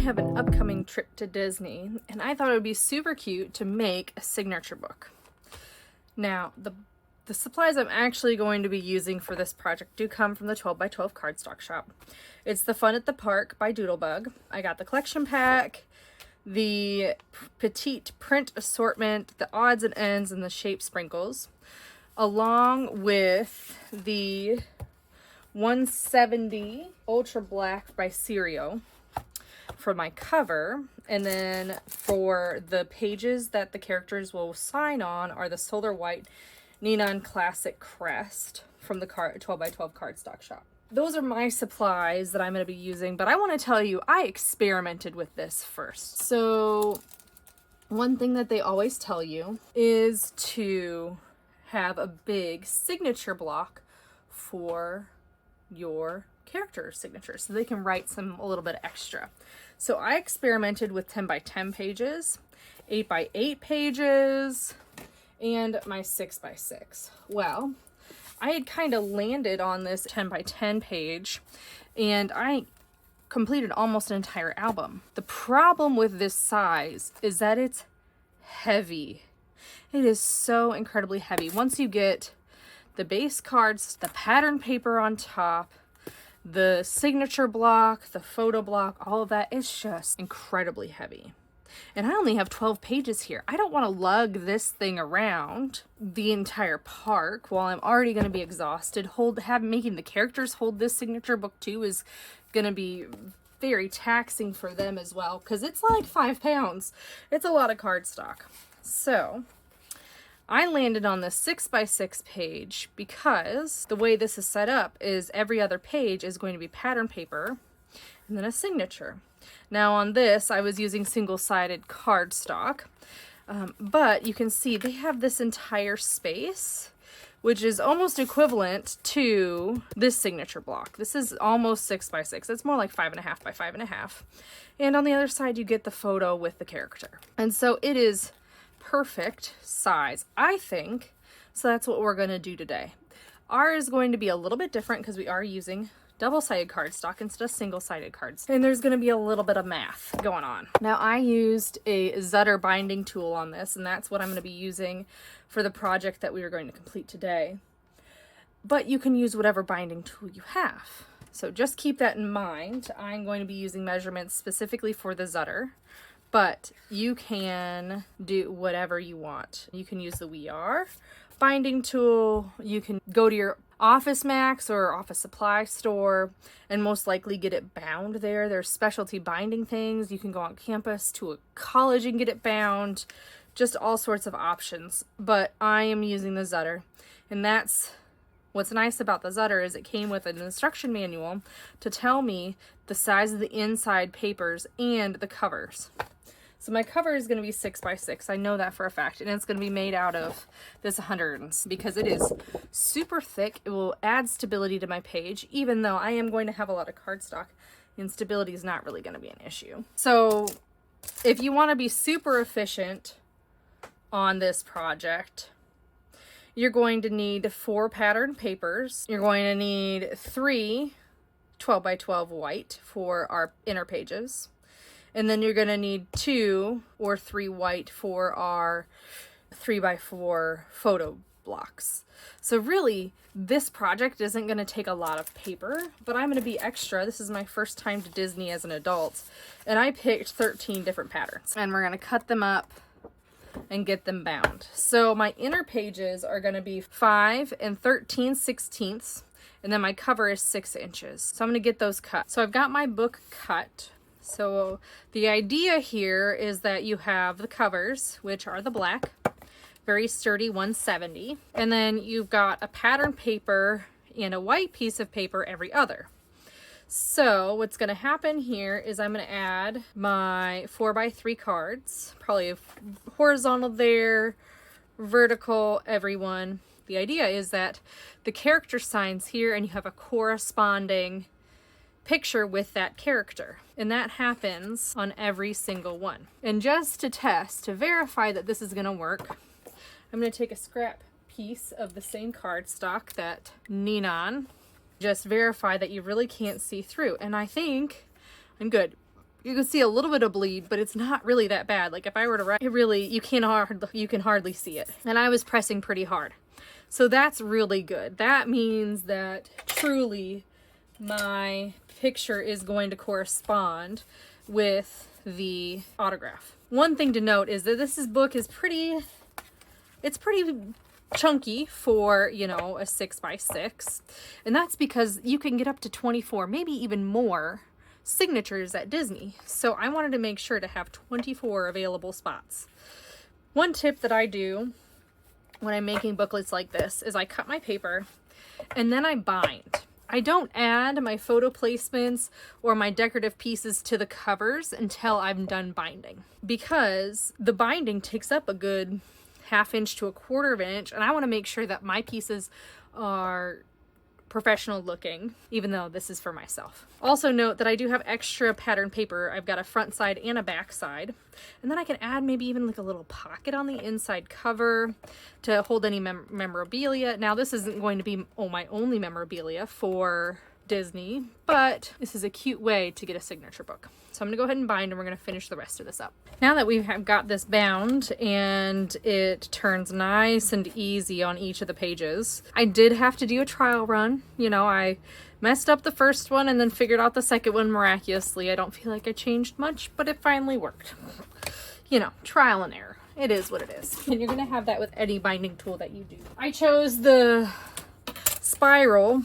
have an upcoming trip to Disney, and I thought it would be super cute to make a signature book. Now, the supplies I'm actually going to be using for this project do come from the 12x12 cardstock shop. It's the Fun at the Park by Doodlebug. I got the collection pack, the petite print assortment, the odds and ends, and the shape sprinkles, along with the 170 Ultra Black by Cereal for my cover. And then for the pages that the characters will sign on are the Solar White Neon Classic Crest from the 12x12 cardstock shop. Those are my supplies that I'm going to be using, but I want to tell you, I experimented with this first. So one thing that they always tell you is to have a big signature block for your character signature so they can write a little bit extra. So I experimented with 10x10 pages, 8x8 pages, and my 6x6. Well, I had kind of landed on this 10x10 page, and I completed almost an entire album. The problem with this size is that it's heavy. It is so incredibly heavy. Once you get the base cards, the pattern paper on top, the signature block, the photo block, all of that, it's just incredibly heavy. And I only have 12 pages here. I don't want to lug this thing around the entire park while I'm already going to be exhausted. Making the characters hold this signature book too is going to be very taxing for them as well, because it's like 5 pounds. It's a lot of cardstock. So I landed on the 6x6 page because the way this is set up is every other page is going to be pattern paper and then a signature. Now on this, I was using single-sided cardstock, but you can see they have this entire space, which is almost equivalent to this signature block. This is almost 6x6. It's more like 5.5 by 5.5. And on the other side, you get the photo with the character. And so it is perfect size, I think. So that's what we're going to do today. Ours is going to be a little bit different because we are using double-sided cardstock instead of single-sided cards. And there's going to be a little bit of math going on. Now, I used a Zutter binding tool on this, and that's what I'm going to be using for the project that we are going to complete today. But you can use whatever binding tool you have. So just keep that in mind. I'm going to be using measurements specifically for the Zutter, but you can do whatever you want. You can use the We Are binding tool. You can go to your Office Max or Office Supply store and most likely get it bound there. There's specialty binding things. You can go on campus to a college and get it bound. Just all sorts of options. But I am using the Zutter, and that's what's nice about the Zutter is it came with an instruction manual to tell me the size of the inside papers and the covers. So my cover is going to be 6x6. I know that for a fact. And it's going to be made out of this 100s because it is super thick. It will add stability to my page, even though I am going to have a lot of cardstock, and stability is not really going to be an issue. So if you want to be super efficient on this project, you're going to need 4 pattern papers. You're going to need 3 12x12 white for our inner pages. And then you're going to need 2 or 3 white for our 3x4 photo blocks. So really, this project isn't going to take a lot of paper, but I'm going to be extra. This is my first time to Disney as an adult, and I picked 13 different patterns. And we're going to cut them up and get them bound. So my inner pages are going to be 5 and 13/16, and then my cover is 6 inches. So I'm going to get those cut. So I've got my book cut. So the idea here is that you have the covers, which are the black, very sturdy 170, and then you've got a pattern paper and a white piece of paper every other. So what's going to happen here is I'm going to add my 4x3 cards, probably horizontal there, vertical, every one. The idea is that the character signs here and you have a corresponding picture with that character, and that happens on every single one. And just to test, to verify that this is going to work, I'm going to take a scrap piece of the same cardstock that Neon, just verify that you really can't see through, and I think I'm good. You can see a little bit of bleed, but it's not really that bad. Like if I were to write, it really, you can hardly see it. And I was pressing pretty hard. So that's really good. That means that truly my picture is going to correspond with the autograph. One thing to note is that this book is pretty chunky for, you know, a 6x6. And that's because you can get up to 24, maybe even more signatures at Disney. So I wanted to make sure to have 24 available spots. One tip that I do when I'm making booklets like this is I cut my paper and then I bind. I don't add my photo placements or my decorative pieces to the covers until I'm done binding, because the binding takes up a good ½ inch to ¼ inch, and I want to make sure that my pieces are professional looking, even though this is for myself. Also note that I do have extra pattern paper. I've got a front side and a back side, and then I can add maybe even like a little pocket on the inside cover to hold any memorabilia. Now this isn't going to be my only memorabilia for Disney, but this is a cute way to get a signature book. So I'm gonna go ahead and bind, and we're gonna finish the rest of this up. Now that we have got this bound and it turns nice and easy on each of the pages, I did have to do a trial run. You know, I messed up the first one and then figured out the second one miraculously. I don't feel like I changed much, but it finally worked. You know, trial and error. It is what it is. And you're gonna have that with any binding tool that you do. I chose the spiral,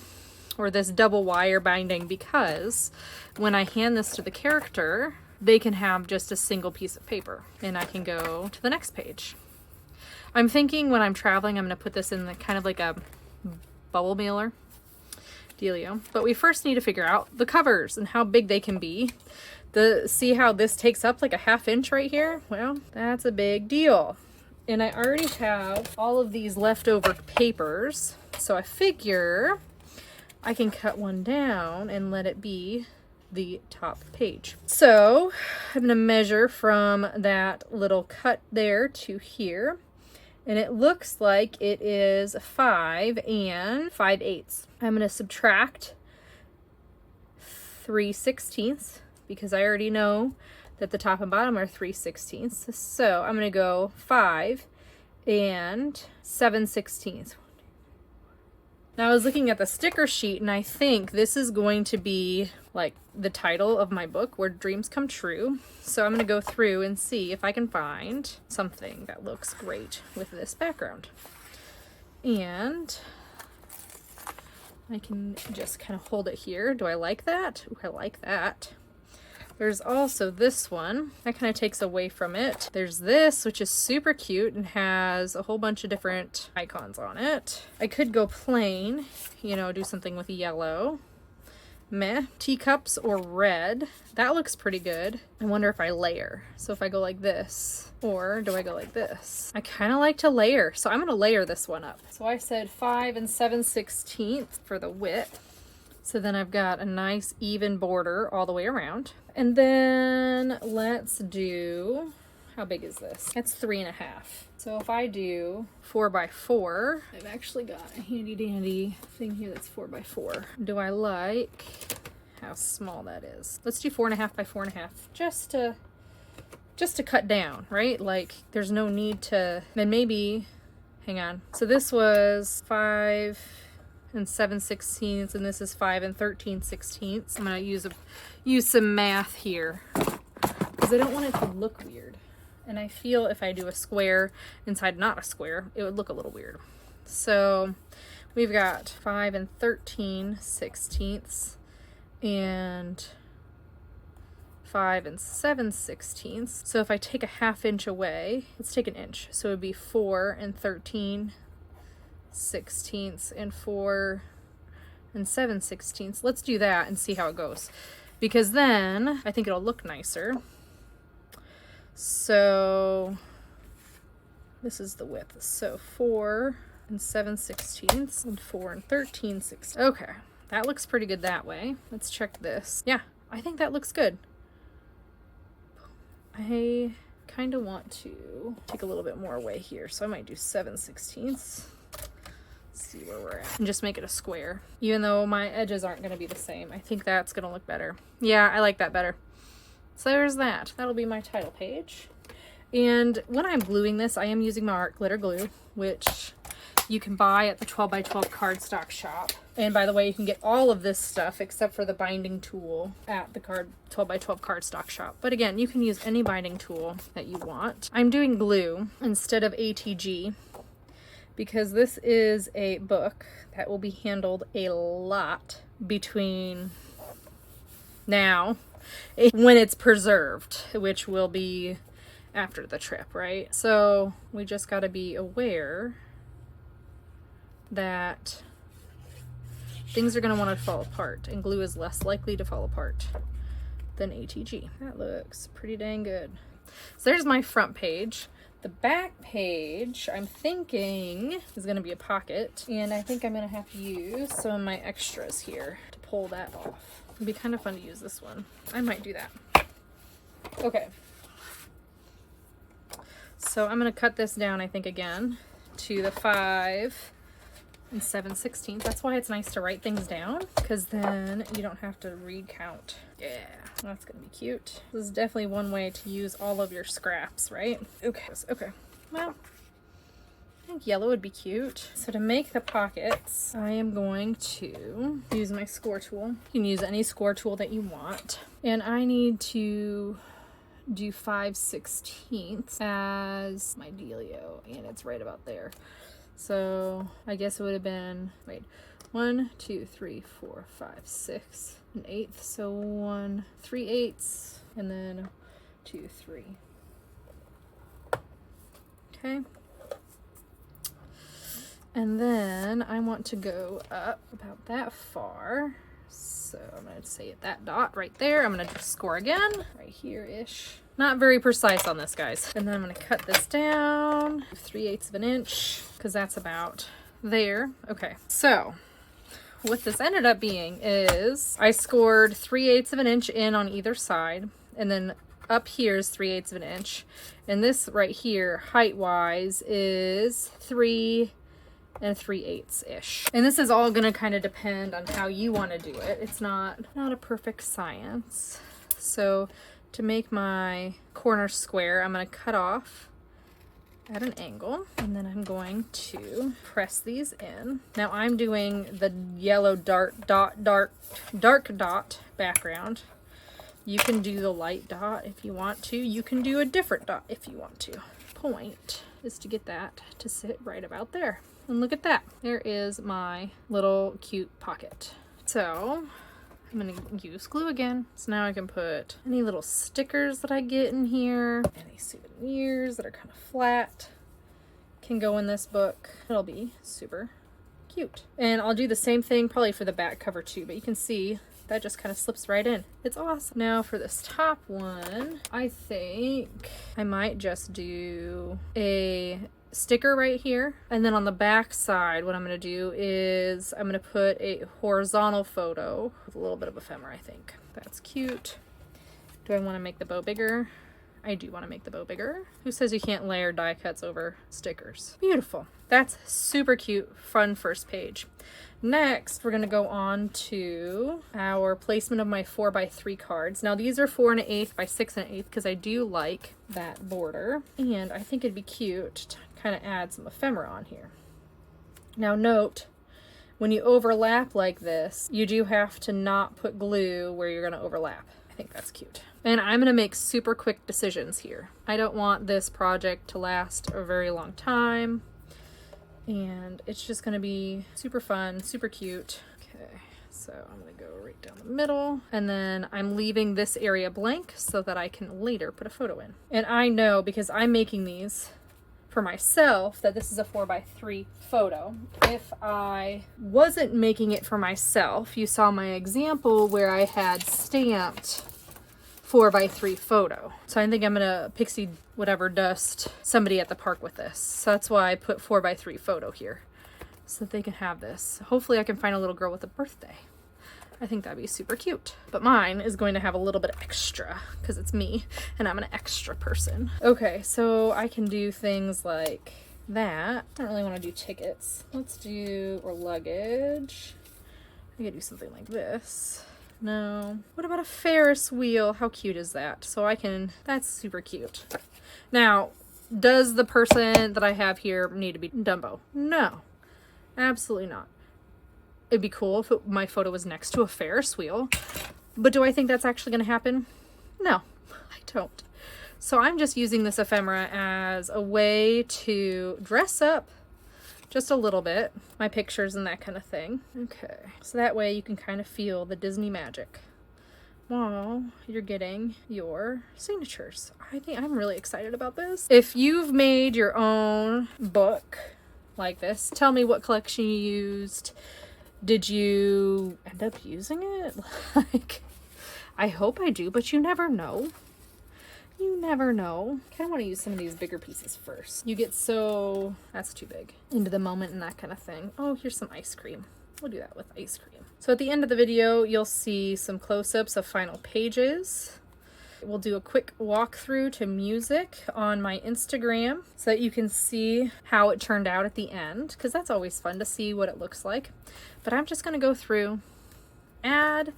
or this double wire binding, because when I hand this to the character, they can have just a single piece of paper and I can go to the next page. I'm thinking when I'm traveling, I'm going to put this in the kind of like a bubble mailer dealio. But we first need to figure out the covers and how big they can be. See how this takes up like a ½ inch right here? Well, that's a big deal. And I already have all of these leftover papers, so I figure I can cut one down and let it be the top page. So I'm going to measure from that little cut there to here, and it looks like it is 5 5/8. I'm going to subtract 3/16 because I already know that the top and bottom are 3/16. So I'm going to go 5 7/16. Now I was looking at the sticker sheet, and I think this is going to be like the title of my book, Where Dreams Come True. So I'm going to go through and see if I can find something that looks great with this background. And I can just kind of hold it here. Do I like that? Ooh, I like that. There's also this one that kind of takes away from it. There's this, which is super cute and has a whole bunch of different icons on it. I could go plain, you know, do something with yellow. Meh. Teacups or red. That looks pretty good. I wonder if I layer. So if I go like this, or do I go like this? I kind of like to layer, so I'm going to layer this one up. So I said 5 7/16 for the width. So then I've got a nice even border all the way around. And then let's do, how big is this? That's 3.5. So if I do 4x4, I've actually got a handy dandy thing here that's 4x4. Do I like how small that is? Let's do 4.5 by 4.5, just to cut down, right? Like there's no need to, then maybe, hang on. So this was 5 7/16, and this is 5 13/16. I'm gonna use some math here because I don't want it to look weird, and I feel if I do a square inside not a square, it would look a little weird. So we've got 5 13/16 and 5 7/16. So if I take a ½ inch away, let's take an inch. So it would be 4 13/16 and 4 7/16. Let's do that and see how it goes, because then I think it'll look nicer. So this is the width. So 4 7/16 and 4 13/16. Okay, that looks pretty good that way. Let's check this. Yeah, I think that looks good. I kind of want to take a little bit more away here, so I might do 7/16. See where we're at and just make it a square, even though my edges aren't going to be the same. I think that's going to look better. Yeah, I like that better. So there's that. That'll be my title page. And when I'm gluing this, I am using my art glitter glue, which you can buy at the 12x12 cardstock shop. And by the way, you can get all of this stuff except for the binding tool at the 12x12 cardstock shop. But again, you can use any binding tool that you want. I'm doing glue instead of ATG because this is a book that will be handled a lot between now when it's preserved, which will be after the trip, right? So we just got to be aware that things are going to want to fall apart, and glue is less likely to fall apart than ATG. That looks pretty dang good. So there's my front page. The back page, I'm thinking, is going to be a pocket, and I think I'm going to have to use some of my extras here to pull that off. It'd be kind of fun to use this one. I might do that. Okay. So I'm going to cut this down, I think, again, to the 5 7/16. That's why it's nice to write things down, because then you don't have to read count. Yeah, that's gonna be cute. This is definitely one way to use all of your scraps, right? Okay, well, I think yellow would be cute. So to make the pockets, I am going to use my score tool. You can use any score tool that you want. And I need to do 5/16 as my dealio, and it's right about there. So I guess it would have been, wait, 1, 2, 3, 4, 5, 6, an 1/8. So 1 3/8, and then 2, 3. Okay. And then I want to go up about that far. So I'm going to say that dot right there. I'm going to score again, right here-ish. Not very precise on this, guys. And then I'm going to cut this down 3/8 of an inch, because that's about there. Okay, so what this ended up being is I scored 3/8 of an inch in on either side, and then up here is 3/8 of an inch. And this right here, height-wise, is 3 3/8-ish. And this is all gonna kind of depend on how you want to do it. It's not a perfect science. So to make my corner square, I'm gonna cut off at an angle, and then I'm going to press these in. Now I'm doing the yellow dark dot background. You can do the light dot if you want to. You can do a different dot if you want to. Point is to get that to sit right about there. And look at that. There is my little cute pocket. So I'm going to use glue again. So now I can put any little stickers that I get in here, any souvenirs that are kind of flat can go in this book. It'll be super cute. And I'll do the same thing probably for the back cover too, but you can see that just kind of slips right in. It's awesome. Now for this top one, I think I might just do a sticker right here, and then on the back side what I'm going to do is I'm going to put a horizontal photo with a little bit of ephemera. I think that's cute. Do I want to make the bow bigger? I do want to make the bow bigger. Who says you can't layer die cuts over stickers? Beautiful. That's super cute, fun first page. Next, we're going to go on to our placement of my 4x3 cards. Now these are 4 1/8 by 6 1/8 because I do like that border, and I think it'd be cute to kind of add some ephemera on here. Now note, when you overlap like this, you do have to not put glue where you're going to overlap. I think that's cute. And I'm going to make super quick decisions here. I don't want this project to last a very long time, and it's just going to be super fun, super cute. Okay, so I'm going to go right down the middle, and then I'm leaving this area blank so that I can later put a photo in. And I know, because I'm making these for myself, that this is a 4x3 photo. If I wasn't making it for myself, you saw my example where I had stamped 4x3 photo. So I think I'm gonna pixie whatever dust somebody at the park with this. So that's why I put 4x3 photo here, so that they can have this. Hopefully I can find a little girl with a birthday. I think that'd be super cute. But mine is going to have a little bit extra because it's me and I'm an extra person. Okay, so I can do things like that. I don't really want to do tickets. Let's do, or luggage. I could do something like this. No. What about a Ferris wheel? How cute is that? So I can, that's super cute. Now, does the person that I have here need to be Dumbo? No, absolutely not. It'd be cool if my photo was next to a Ferris wheel, but do I think that's actually going to happen? No, I don't. So I'm just using this ephemera as a way to dress up just a little bit, my pictures and that kind of thing. Okay, so that way you can kind of feel the Disney magic while you're getting your signatures. I think I'm really excited about this. If you've made your own book like this, tell me what collection you used. Did you end up using it? Like, I hope I do, but you never know. You never know. I kind of want to use some of these bigger pieces first. You get so, that's too big, into the moment and that kind of thing. Oh, here's some ice cream. We'll do that with ice cream. So at the end of the video, you'll see some close-ups of final pages. We'll do a quick walkthrough to music on my Instagram so that you can see how it turned out at the end, because that's always fun to see what it looks like. But I'm just going to go through, add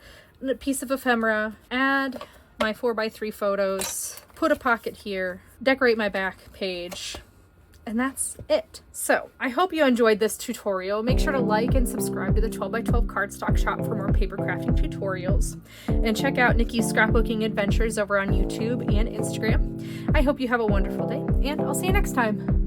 a piece of ephemera, add my 4x3 photos, put a pocket here, decorate my back page, and that's it. So I hope you enjoyed this tutorial. Make sure to like and subscribe to the 12x12 cardstock shop for more paper crafting tutorials, and check out Nikki's scrapbooking adventures over on YouTube and Instagram. I hope you have a wonderful day, and I'll see you next time.